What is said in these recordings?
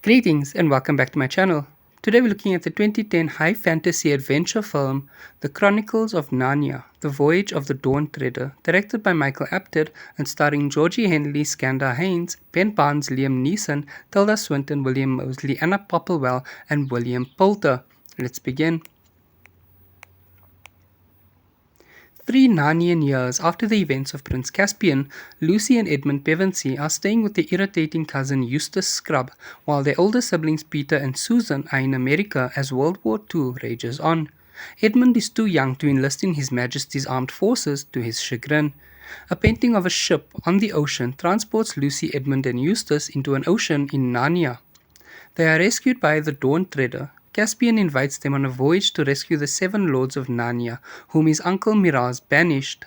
Greetings and welcome back to my channel. Today we're looking at the 2010 high fantasy adventure film The Chronicles of Narnia, The Voyage of the Dawn Treader, directed by Michael Apted and starring Georgie Henley, Skandar Keynes, Ben Barnes, Liam Neeson, Tilda Swinton, William Moseley, Anna Popplewell, and William Poulter. Let's begin. 3 Narnian years after the events of Prince Caspian, Lucy and Edmund Pevensey are staying with their irritating cousin Eustace Scrubb, while their older siblings Peter and Susan are in America as World War II rages on. Edmund is too young to enlist in His Majesty's armed forces, to his chagrin. A painting of a ship on the ocean transports Lucy, Edmund and Eustace into an ocean in Narnia. They are rescued by the Dawn Treader. Caspian invites them on a voyage to rescue the 7 lords of Narnia, whom his uncle Miraz banished.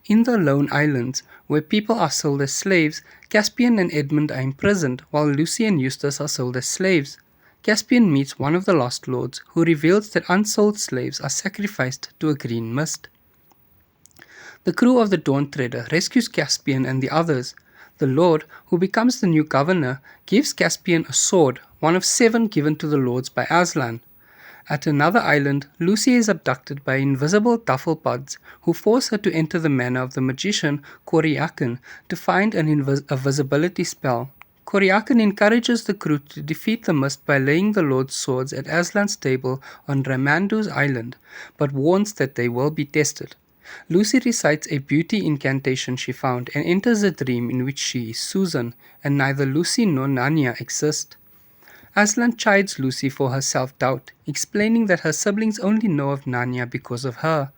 In the Lone Islands, where people are sold as slaves, Caspian and Edmund are imprisoned, while Lucy and Eustace are sold as slaves. Caspian meets one of the lost lords, who reveals that unsold slaves are sacrificed to a green mist. The crew of the Dawn Treader rescues Caspian and the others. The Lord, who becomes the new governor, gives Caspian a sword, one of 7 given to the lords by Aslan. At another island, Lucy is abducted by invisible duffel-pods, who force her to enter the manor of the magician Coriacan to find a visibility spell. Coriacan encourages the crew to defeat the mist by laying the lord's swords at Aslan's table on Ramandu's island, but warns that they will be tested. Lucy recites a beauty incantation she found and enters a dream in which she is Susan, and neither Lucy nor Narnia exist. Aslan chides Lucy for her self-doubt, explaining that her siblings only know of Narnia because of her.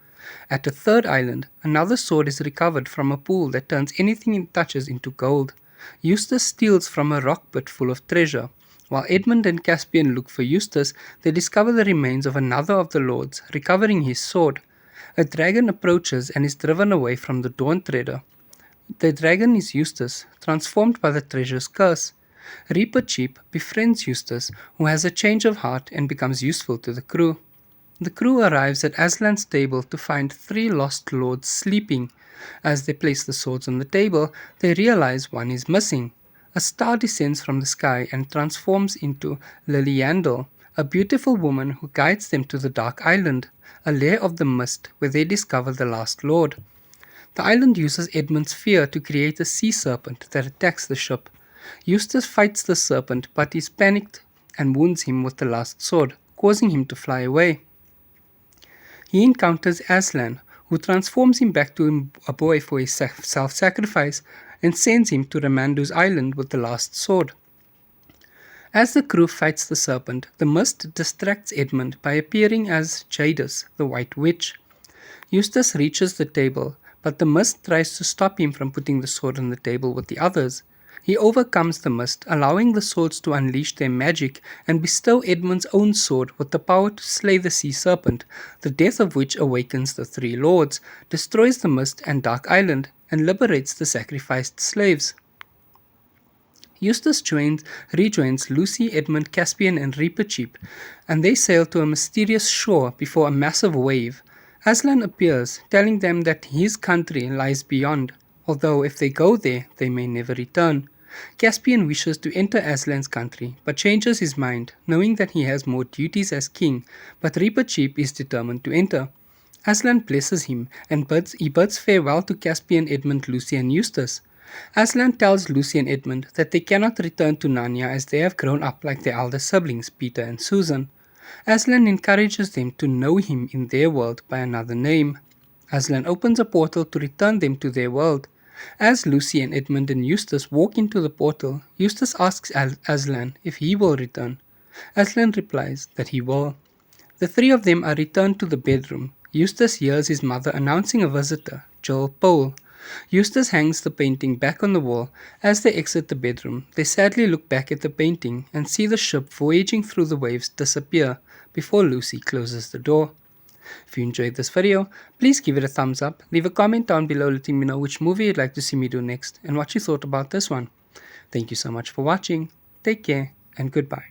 At a third island, another sword is recovered from a pool that turns anything it touches into gold. Eustace steals from a rock pit full of treasure. While Edmund and Caspian look for Eustace, they discover the remains of another of the lords, recovering his sword. A dragon approaches and is driven away from the Dawn Treader. The dragon is Eustace, transformed by the treasure's curse. Reaper Cheap befriends Eustace, who has a change of heart and becomes useful to the crew. The crew arrives at Aslan's table to find 3 lost lords sleeping. As they place the swords on the table, they realize one is missing. A star descends from the sky and transforms into Liliandel, a beautiful woman who guides them to the Dark Island, a lair of the mist where they discover the last lord. The island uses Edmund's fear to create a sea serpent that attacks the ship. Eustace fights the serpent but is panicked and wounds him with the last sword, causing him to fly away. He encounters Aslan, who transforms him back to a boy for his self-sacrifice and sends him to Ramandu's island with the last sword. As the crew fights the serpent, the mist distracts Edmund by appearing as Jadis, the White Witch. Eustace reaches the table, but the mist tries to stop him from putting the sword on the table with the others. He overcomes the mist, allowing the swords to unleash their magic and bestow Edmund's own sword with the power to slay the sea serpent, the death of which awakens the 3 lords, destroys the mist and Dark Island, and liberates the sacrificed slaves. Eustace rejoins Lucy, Edmund, Caspian and Reaper Cheap, and they sail to a mysterious shore before a massive wave. Aslan appears, telling them that his country lies beyond, although if they go there, they may never return. Caspian wishes to enter Aslan's country, but changes his mind, knowing that he has more duties as king, but Reaper Cheap is determined to enter. Aslan blesses him, and bids farewell to Caspian, Edmund, Lucy and Eustace. Aslan tells Lucy and Edmund that they cannot return to Narnia as they have grown up like their elder siblings, Peter and Susan. Aslan encourages them to know him in their world by another name. Aslan opens a portal to return them to their world. As Lucy and Edmund and Eustace walk into the portal, Eustace asks Aslan if he will return. Aslan replies that he will. The 3 of them are returned to the bedroom. Eustace hears his mother announcing a visitor, Jill Pole. Eustace hangs the painting back on the wall. As they exit the bedroom, they sadly look back at the painting and see the ship voyaging through the waves disappear before Lucy closes the door. If you enjoyed this video, please give it a thumbs up, leave a comment down below letting me know which movie you'd like to see me do next and what you thought about this one. Thank you so much for watching, take care and goodbye.